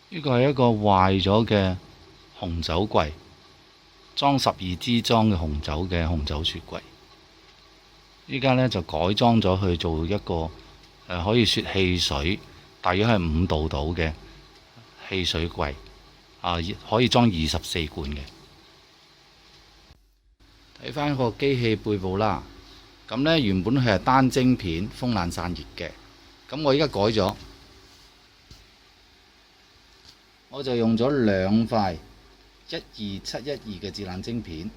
呢個係一個壞咗嘅紅酒櫃，裝12支裝嘅紅酒嘅紅酒雪櫃。依家呢就改裝咗去做一個可以雪汽水，大約係5度到嘅汽水櫃，可以裝24罐嘅。睇翻個機器背部啦，咁呢原本係單晶片風冷散熱嘅，咁我依家改咗，我就用咗2塊12712嘅製冷晶片，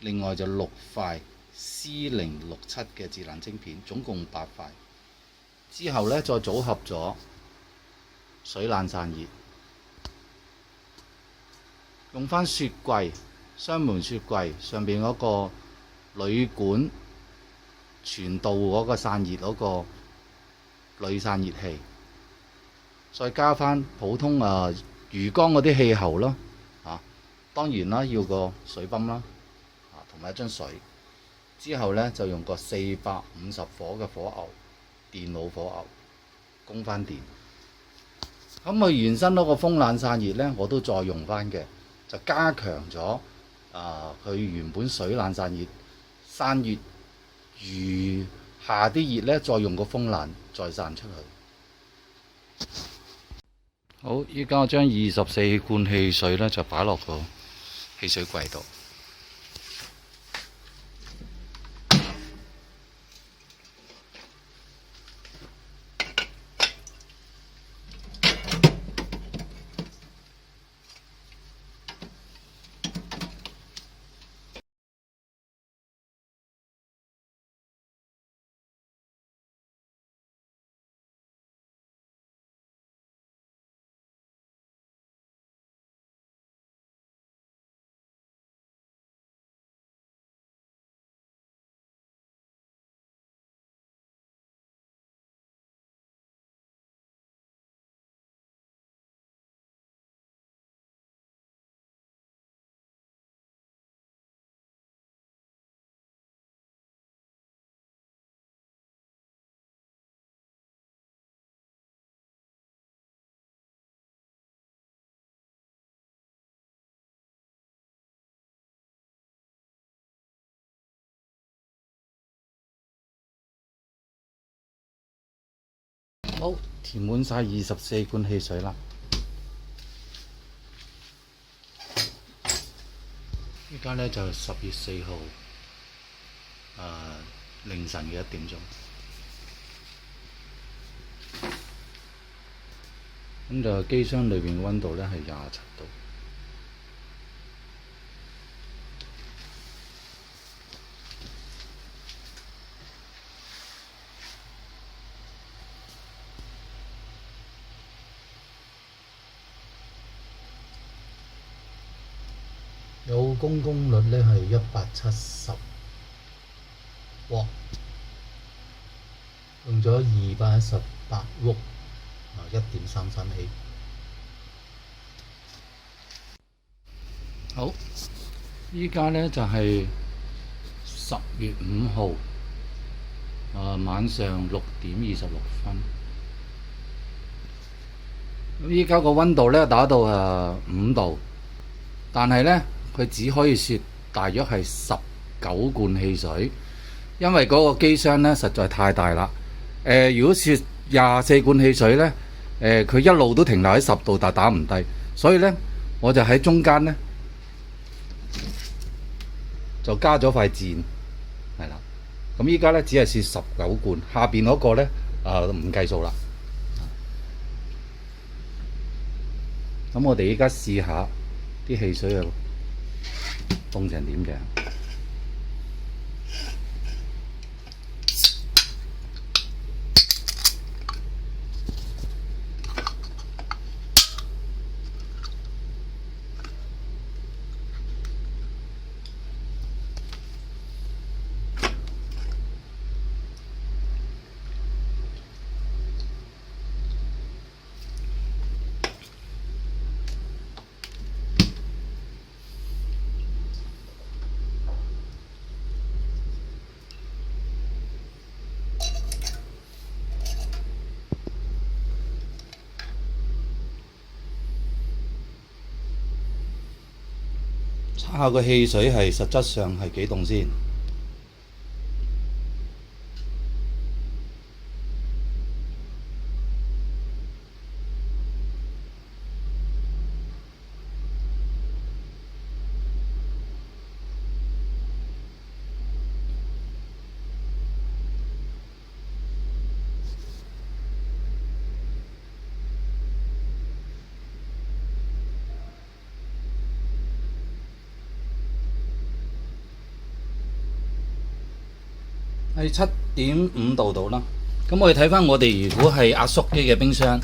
另外就6塊C067嘅製冷晶片，總共8塊。之後呢，再組合咗水冷散熱，用翻雪櫃雙門雪櫃上邊嗰個鋁管傳導嗰個散熱嗰個鋁散熱器，再加翻普通魚缸嗰啲氣喉咯，當然啦要個水泵啦，同埋一樽水。之後呢，就用個450火嘅火牛，電腦火牛供翻電。咁佢原身嗰個風冷散熱呢，我都再用翻嘅，就加強咗佢原本水冷散熱散熱餘下啲熱呢，再用個風冷再散出去。好，依家我將24罐汽水呢，就擺落個汽水櫃度。好，填滿晒24罐汽水啦。依家呢，就10月4號凌晨嘅1點鐘。咁就機箱裏邊嘅溫度呢係27度。有功率呢係170瓦，用咗218伏1.33A。好，依家呢就係10月5號晚上6點26分。咁依家個溫度呢打到5度，但係呢，佢只可以雪大約係19罐汽水，因為嗰個機箱呢實在太大啦。如果雪24罐汽水呢，佢一路都停留喺10度，但打唔低，所以呢，我就喺中間呢，就加咗塊墊，係啦。咁依家呢，只係雪19罐，下邊嗰個呢唔計數啦。咁我哋依家試下啲汽水凍成點嘅。測下個汽水係實質上係幾凍先。係7.5度到啦。咁我哋睇翻我哋如果係壓縮機嘅冰箱，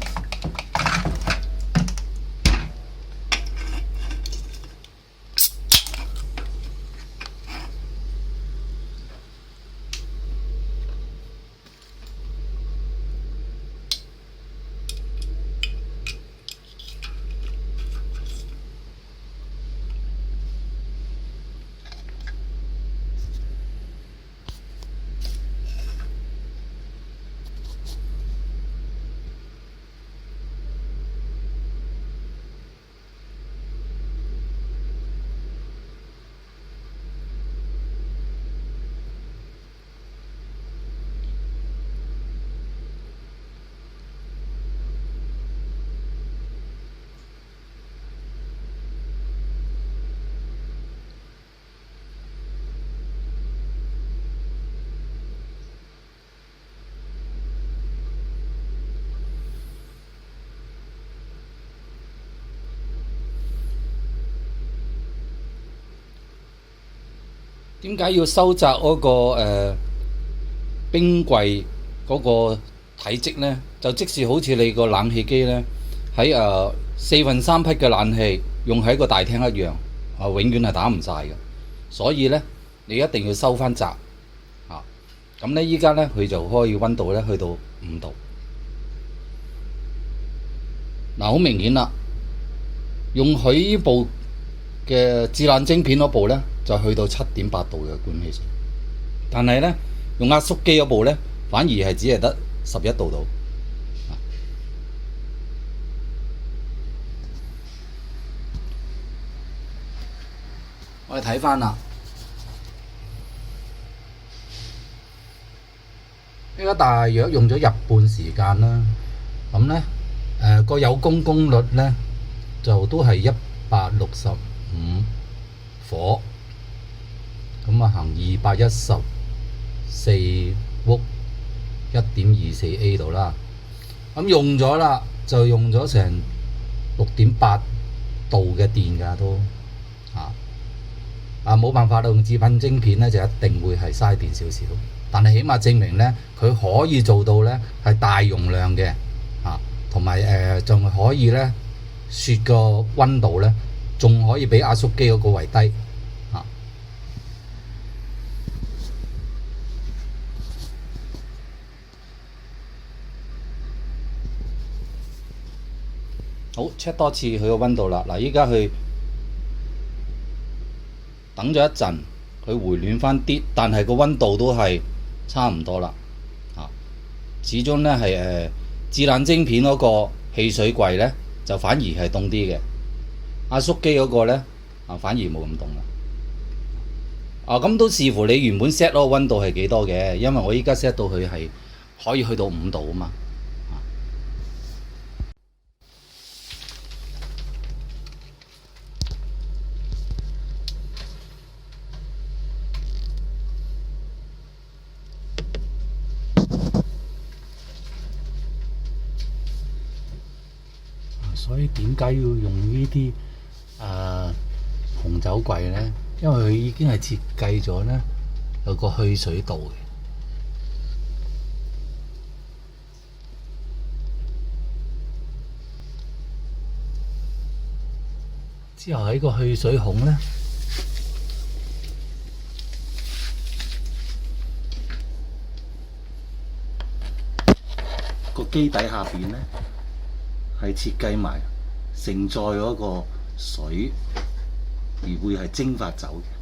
點解要收窄嗰個冰櫃嗰個體積呢？就即使好似你個冷氣機呢，喺3/4匹嘅冷氣用喺個大廳一樣，永遠係打唔晒嘅。所以呢，你一定要收翻窄啊！咁呢，依家呢，佢就可以溫度呢去到5度。嗱，好明顯啦，用佢呢部嘅致冷晶片嗰部呢，就去到7.8度嘅管氣水，但係呢，用壓縮機嗰部呢，反而係只係得11度到。我哋睇翻啦，依家大約用咗1半時間啦。咁呢，個有功功率呢，就都係165火。咁啊，行214伏 1.24A 度啦。咁用咗啦，就用咗成6.8度嘅電㗎都冇辦法啦，用致噴晶片咧就一定會係嘥電少少，但係起碼證明咧佢可以做到咧係大容量嘅同埋仲可以咧雪個溫度咧仲可以比壓縮機嗰個為低好 check 多次佢個溫度啦。嗱，依家佢等咗一陣，佢回暖翻啲，但係個溫度都係差唔多啦。始終咧係致冷晶片嗰個汽水櫃咧，就反而係凍啲嘅。壓縮機嗰個咧反而冇咁凍啦。咁都視乎你原本 set 嗰個溫度係幾多嘅，因為我依家 set 到佢係可以去到5度啊嘛。所以點解要用呢啲紅酒櫃呢？因為佢已經係設計咗呢有個去水道嘅，之後喺個去水孔呢，個機底下邊呢，係設計埋承載嗰個水，而會係蒸發走嘅。